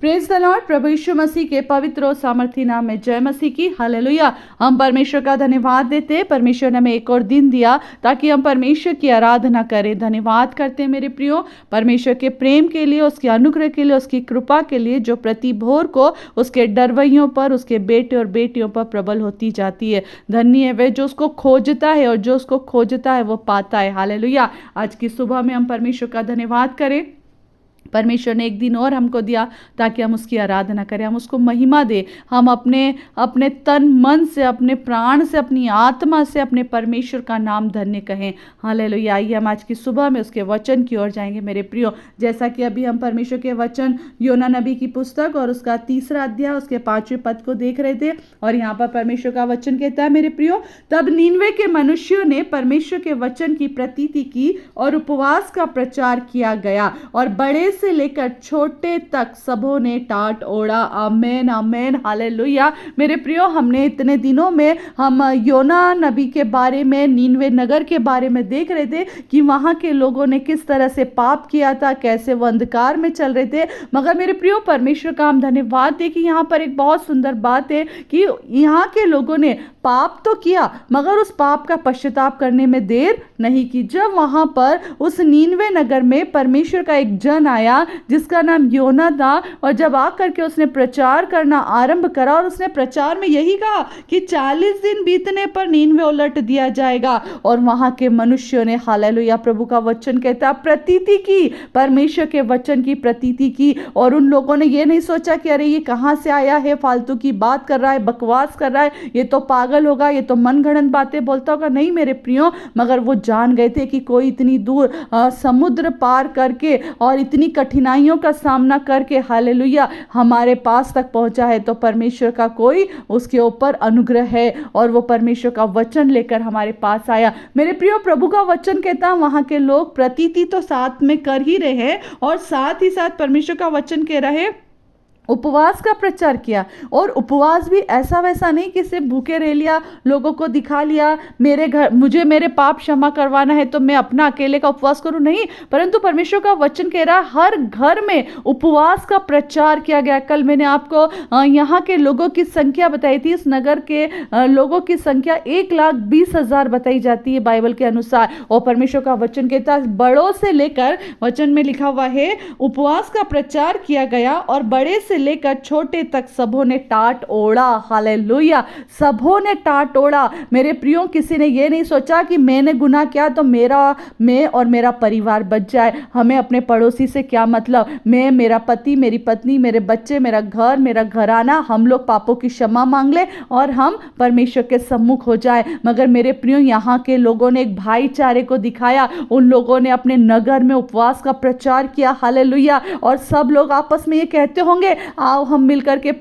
Praise the lord. प्रभु यीशु मसीह के पवित्र और सामर्थी नाम में जय मसीह की। हालेलुया। हम परमेश्वर का धन्यवाद देते हैं। परमेश्वर ने हमें एक और दिन दिया ताकि हम परमेश्वर की आराधना करें। धन्यवाद करते हैं मेरे प्रियो परमेश्वर के प्रेम के लिए, उसके अनुग्रह के लिए, उसकी कृपा के लिए जो प्रति भोर को उसके डरवैयों पर, उसके बेटे और बेटियों पर प्रबल होती जाती है। धन्य है वह जो उसको खोजता है, और जो उसको खोजता है वो पाता है। हालेलुया। आज की सुबह में हम परमेश्वर का धन्यवाद करें। परमेश्वर ने एक दिन और हमको दिया ताकि हम उसकी आराधना करें, हम उसको महिमा दें। हम अपने तन मन से, अपने प्राण से, अपनी आत्मा से अपने परमेश्वर का नाम धन्य कहें। हालेलुया। आइए हम आज की सुबह में उसके वचन की ओर जाएंगे मेरे प्रियो। जैसा कि अभी हम परमेश्वर के वचन योना नबी की पुस्तक और उसका 3रा अध्याय उसके 5वें पद को देख रहे थे, और यहाँ पर परमेश्वर का वचन कहता है मेरे प्रियो, तब नीनवे के मनुष्यों ने परमेश्वर के वचन की प्रतीति की और उपवास का प्रचार किया गया, और बड़े से लेकर छोटे तक सबों ने टाट ओढ़ा। आमेन आमेन। हालेलुया। मेरे प्रियो, हमने इतने दिनों में हम योना नबी के बारे में, नीनवे नगर के बारे में देख रहे थे कि वहां के लोगों ने किस तरह से पाप किया था, कैसे वो अंधकार में चल रहे थे। मगर मेरे प्रियो, परमेश्वर का हम धन्यवाद दें कि यहाँ पर एक बहुत सुंदर बात है कि यहाँ के लोगों ने पाप तो किया, मगर उस पाप का पश्चाताप करने में देर नहीं की। जब वहां पर उस नीनवे नगर में परमेश्वर का एक जन आया जिसका नाम योना था, और जब आकर के उसने प्रचार करना आरंभ करा, और उसने प्रचार में यही कहा कि 40 दिन बीतने पर नीनवे उलट दिया जाएगा। और वहां के मनुष्यों ने, हालेलुया, प्रभु का वचन कहता, प्रतीति की, परमेश्वर के वचन की प्रतीति की। और उन लोगों ने ये नहीं सोचा कि अरे ये कहां से आया है, फालतू की बात कर रहा है, बकवास कर रहा है, ये तो पागल होगा, ये तो मनगढ़ंत बातें बोलता होगा। नहीं मेरे प्रियो, मगर वो जान गए थे कि कोई इतनी दूर समुद्र पार करके और इतनी कठिनाइयों का सामना करके, हालेलुया, हमारे पास तक पहुंचा है, तो परमेश्वर का कोई उसके ऊपर अनुग्रह है, और वो परमेश्वर का वचन लेकर हमारे पास आया। मेरे प्रियो, प्रभु का वचन कहता है वहां के लोग प्रतीति तो साथ में कर ही रहे हैं, और साथ ही साथ परमेश्वर का वचन कह रहे उपवास का प्रचार किया। और उपवास भी ऐसा वैसा नहीं कि सिर्फ भूखे रह लिया, लोगों को दिखा लिया, मुझे मेरे पाप क्षमा करवाना है तो मैं अपना अकेले का उपवास करूं, नहीं, परंतु परमेश्वर का वचन कह रहा हर घर में उपवास का प्रचार किया गया। कल मैंने आपको यहाँ के लोगों की संख्या बताई थी। इस नगर के लोगों की संख्या 1,20,000 बताई जाती है बाइबल के अनुसार। और परमेश्वर का वचन कहता है बड़ों से लेकर, वचन में लिखा हुआ है, उपवास का प्रचार किया गया और बड़े से लेकर छोटे तक सबों ने टाट ओढ़ा। हालेलुया। सबों ने टाट ओढ़ा। मेरे प्रियो, किसी ने यह नहीं सोचा कि मैंने गुनाह किया तो मैं और मेरा परिवार बच जाए। हमें अपने पड़ोसी से क्या मतलब, मैं, मेरा पति, मेरी पत्नी, मेरे बच्चे, मेरा घर, मेरा घराना, हम लोग पापों की क्षमा मांग ले और हम परमेश्वर के सम्मुख हो जाए। मगर मेरे प्रियो, यहाँ के लोगों ने एक भाईचारे को दिखाया। उन लोगों ने अपने नगर में उपवास का प्रचार किया। हालेलुया। और सब लोग आपस में ये कहते होंगे, आओ हम मिलकर के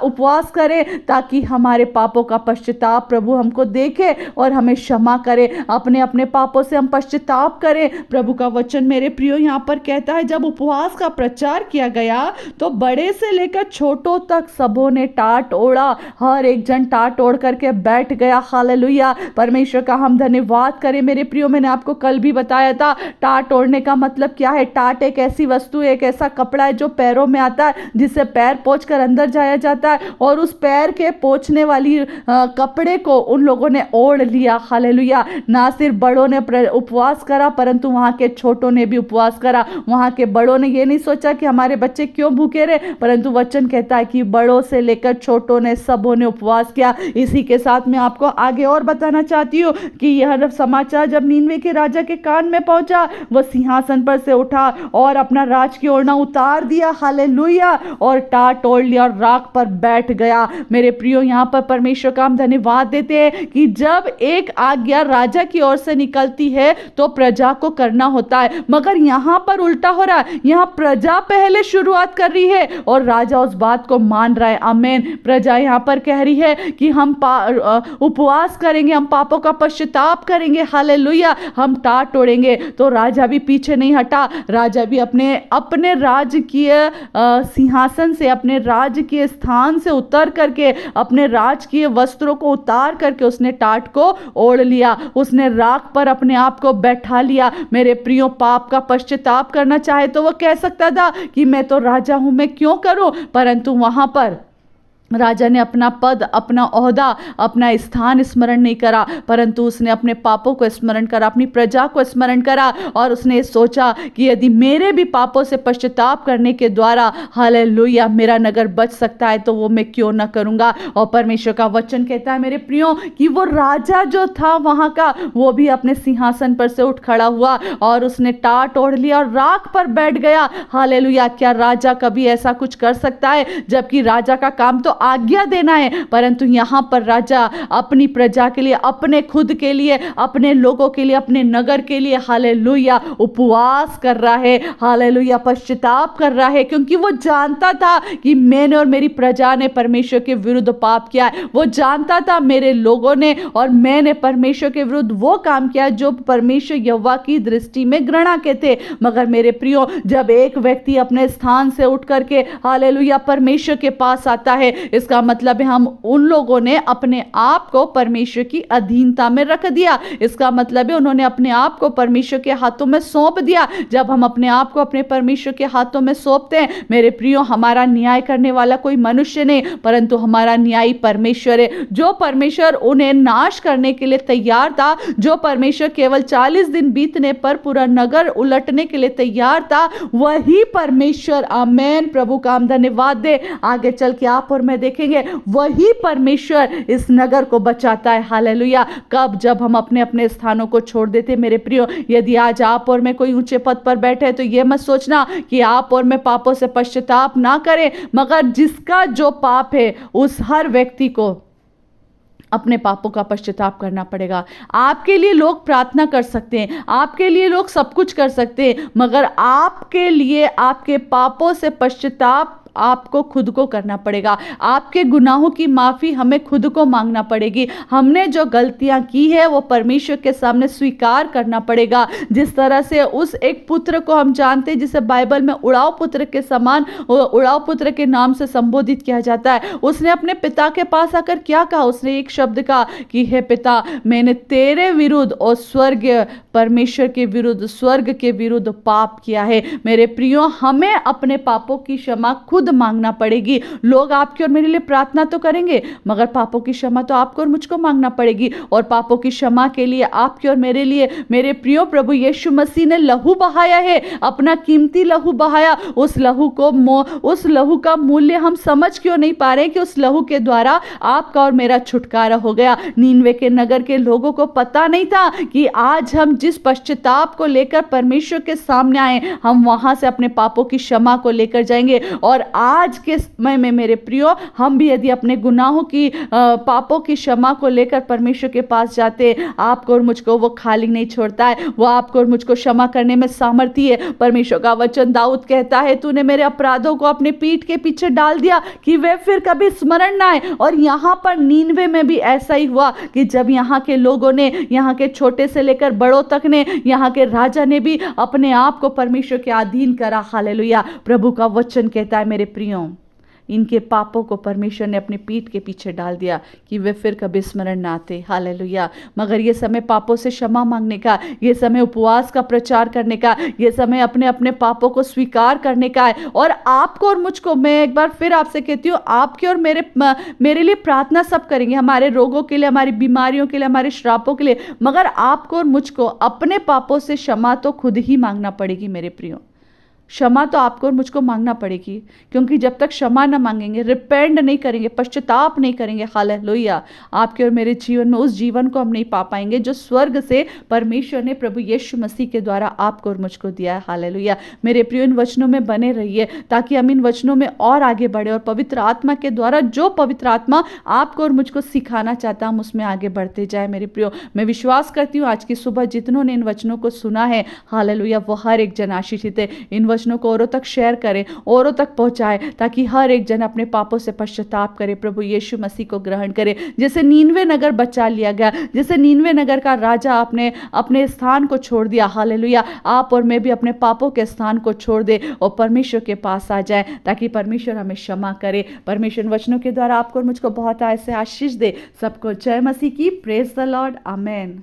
उपवास करें ताकि हमारे पापों का पश्चाताप प्रभु हमको देखे और हमें क्षमा करे। अपने अपने पापों से हम पश्चाताप करें। प्रभु का वचन मेरे प्रियो यहाँ पर कहता है, जब उपवास का प्रचार किया गया तो बड़े से लेकर छोटों तक सबों ने टाट ओढ़ा। हर एक जन टाट ओढ़ करके बैठ गया। हालेलुया। परमेश्वर का हम धन्यवाद करें मेरे प्रियो। मैंने आपको कल भी बताया था टाट ओढ़ने का मतलब क्या है। टाट एक ऐसी वस्तु है, एक ऐसा कपड़ा है जो पैरों में आता है, जिससे पैर पोंछ कर अंदर जाया जाता है, और उस पैर के पोंछने वाली कपड़े को उन लोगों ने ओढ़ लिया। हालेलुया। ना सिर्फ बड़ों ने उपवास करा, परंतु वहां के छोटों ने भी उपवास करा। वहां के बड़ों ने यह नहीं सोचा कि हमारे बच्चे क्यों भूखे रहे, परंतु वचन कहता है कि बड़ों से लेकर छोटों ने, सबों ने उपवास किया। इसी के साथ मैं आपको आगे और बताना चाहती हूँ कि यह समाचार जब नीनवे के राजा के कान में पहुंचा, वह सिंहासन पर से उठा और अपना राज की ओढ़ना उतार दिया। हालेलुया। और टाट ओढ़ लिया और राख पर बैठ गया। मेरे प्रियो, यहाँ पर परमेश्वर का हम धन्यवाद देते हैं कि जब एक आज्ञा राजा की ओर से निकलती है तो प्रजा को करना होता है, मगर यहाँ पर उल्टा हो रहा है। यहाँ प्रजा पहले शुरुआत कर रही है और राजा उस बात को मान रहा है। आमीन। प्रजा यहाँ पर कह रही है कि हम उपवास करेंगे, हम पापों का पश्चाताप करेंगे। हालेलुया। हम टाट ओढ़ेंगे। तो राजा भी पीछे नहीं हटा। राजा भी अपने राजकीय सिंहासन सिंहासन से, अपने राजकीय स्थान से उतर करके, अपने राजकीय वस्त्रों को उतार करके उसने टाट को ओढ़ लिया, उसने राख पर अपने आप को बैठा लिया। मेरे प्रियो, पाप का पश्चाताप करना चाहे तो वो कह सकता था कि मैं तो राजा हूं, मैं क्यों करूं, परंतु वहां पर राजा ने अपना पद, अपना ओहदा, अपना स्थान स्मरण नहीं करा, परंतु उसने अपने पापों को स्मरण करा, अपनी प्रजा को स्मरण करा, और उसने सोचा कि यदि मेरे भी पापों से पश्चाताप करने के द्वारा हालेलुया मेरा नगर बच सकता है तो वो मैं क्यों ना करूंगा। और परमेश्वर का वचन कहता है मेरे प्रियो कि वो राजा जो था वहां का, वो भी अपने सिंहासन पर से उठ खड़ा हुआ और उसने टाट ओढ़ लिया और राख पर बैठ गया। हालेलुया। क्या राजा कभी ऐसा कुछ कर सकता है? जबकि राजा का काम तो आज्ञा देना है, परंतु यहां पर राजा अपनी प्रजा के लिए, अपने खुद के लिए, अपने लोगों के लिए, अपने नगर के लिए हालेलुया उपवास कर रहा है, हालेलुया पश्चाताप कर रहा है, क्योंकि वो जानता था कि मैंने और मेरी प्रजा ने परमेश्वर के विरुद्ध पाप किया है। वो जानता था मेरे लोगों ने और मैंने परमेश्वर के विरुद्ध वो काम किया जो परमेश्वर यहोवा की दृष्टि में घृणा के थे। मगर मेरे प्रियो, जब एक व्यक्ति अपने स्थान से उठ करके हालेलुया परमेश्वर के पास आता है, इसका मतलब है हम उन लोगों ने अपने आप को परमेश्वर की अधीनता में रख दिया। इसका मतलब है उन्होंने अपने आप को परमेश्वर के हाथों में सौंप दिया। जब हम अपने आप को अपने परमेश्वर के हाथों में सौंपते हैं मेरे प्रियो, हमारा न्याय करने वाला कोई मनुष्य नहीं, परंतु हमारा न्यायी परमेश्वर है। जो परमेश्वर उन्हें नाश करने के लिए तैयार था, जो परमेश्वर केवल 40 दिन बीतने पर पूरा नगर उलटने के लिए तैयार था, वही परमेश्वर, आमेन, प्रभु का हम धन्यवाद दे। आगे चल के आप और मैं देखेंगे वही परमेश्वर इस नगर को बचाता है। हालेलुया। कब? जब हम अपने अपने स्थानों को छोड़ देते मेरे प्रियो। यदि आज आप और मैं कोई ऊंचे पद पर बैठे तो यह मत सोचना कि आप और मैं पापों से पश्चाताप ना करें, मगर जिसका जो पाप है उस हर व्यक्ति को अपने पापों का पश्चाताप करना पड़ेगा। आपके लिए लोग प्रार्थना कर सकते हैं, आपके लिए लोग सब कुछ कर सकते हैं, मगर आपके लिए आपके पापों से पश्चाताप आपको खुद को करना पड़ेगा। आपके गुनाहों की माफी हमें खुद को मांगना पड़ेगी। हमने जो गलतियां की है वो परमेश्वर के सामने स्वीकार करना पड़ेगा। जिस तरह से उस एक पुत्र को हम जानते हैं जिसे बाइबल में उड़ाव पुत्र के समान, उड़ाव पुत्र के नाम से संबोधित किया जाता है, उसने अपने पिता के पास आकर क्या कहा? उसने एक शब्द कहा कि हे पिता, मैंने तेरे विरुद्ध और स्वर्ग परमेश्वर के विरुद्ध, स्वर्ग के विरुद्ध पाप किया है। मेरे प्रियो, हमें अपने पापों की क्षमा खुद मांगना पड़ेगी। लोग आपकी और मेरे लिए प्रार्थना तो करेंगे, मगर पापों की क्षमा तो आपको और मुझको मांगना पड़ेगी। और पापों की क्षमा के लिए आपके और मेरे लिए मेरे प्रियो प्रभु यीशु मसीह ने लहू बहाया है, अपना कीमती लहू बहाया। उस लहू का मूल्य हम समझ क्यों नहीं पा रहे कि उस लहू के द्वारा आपका और मेरा छुटकारा हो गया। नीनवे के नगर के लोगों को पता नहीं था कि आज हम जिस पश्चाताप को लेकर परमेश्वर के सामने आए, हम वहां से अपने पापों की क्षमा को लेकर जाएंगे। और आज के समय में मेरे प्रियो, हम भी यदि अपने गुनाहों की पापों की क्षमा को लेकर परमेश्वर के पास जाते, आपको और मुझको वो खाली नहीं छोड़ता है। वो आपको और मुझको क्षमा करने में सामर्थ्य है। परमेश्वर का वचन दाऊद कहता है, तूने मेरे अपराधों को अपने पीठ के पीछे डाल दिया कि वे फिर कभी स्मरण ना आए। और यहां पर नीनवे में भी ऐसा ही हुआ कि जब यहां के लोगों ने, यहां के छोटे से लेकर बड़ों तक ने, यहां के राजा ने भी अपने आप को परमेश्वर के अधीन करा। हालेलुया। प्रभु का वचन कहता है मेरे प्रियो, इनके पापों को परमेश्वर ने अपनी पीठ के पीछे डाल दिया कि वे फिर कभी स्मरण ना आते। हालेलुया। मगर ये समय पापों से क्षमा मांगने का, ये समय उपवास का प्रचार करने का, ये समय अपने अपने पापों को स्वीकार करने का है। और आपको और मुझको, मैं एक बार फिर आपसे कहती हूँ, आपके और मेरे लिए प्रार्थना सब करेंगे, हमारे रोगों के लिए, हमारी बीमारियों के लिए, हमारे श्रापों के लिए, मगर आपको और मुझको अपने पापों से क्षमा तो खुद ही मांगना पड़ेगी मेरे प्रियो। क्षमा तो आपको और मुझको मांगना पड़ेगी, क्योंकि जब तक क्षमा ना मांगेंगे, रिपेंड नहीं करेंगे, पश्चाताप नहीं करेंगे, हालेलुया, आपके और मेरे जीवन में उस जीवन को हम नहीं पा पाएंगे जो स्वर्ग से परमेश्वर ने प्रभु यीशु मसीह के द्वारा आपको और मुझको दिया है। हालेलुया। मेरे प्रिय, इन वचनों में बने रहिए ताकि हम इन वचनों में और आगे बढ़े और पवित्र आत्मा के द्वारा जो पवित्र आत्मा आपको और मुझको सिखाना चाहता हम उसमें आगे बढ़ते जाए। मेरे प्रियो, मैं विश्वास करती हूँ आज की सुबह जितनों ने इन वचनों को सुना है, हालेलुया, वो हर एक जन आशीषित है। इन वचनों को औरों तक शेयर करें, औरों तक पहुंचाएं, ताकि हर एक जन अपने पापों से पश्चाताप करे, प्रभु यीशु मसीह को ग्रहण करे। जैसे नीनवे नगर बचा लिया गया, जैसे नीनवे नगर का राजा अपने अपने स्थान को छोड़ दिया, हालेलुया, आप और मैं भी अपने पापों के स्थान को छोड़ दे और परमेश्वर के पास आ जाए, ताकि परमेश्वर हमें क्षमा करे। परमेश्वर वचनों के द्वारा आपको और मुझको बहुत ऐसे आशीष दे। सबको जय मसीह की। Praise the Lord. आमेन।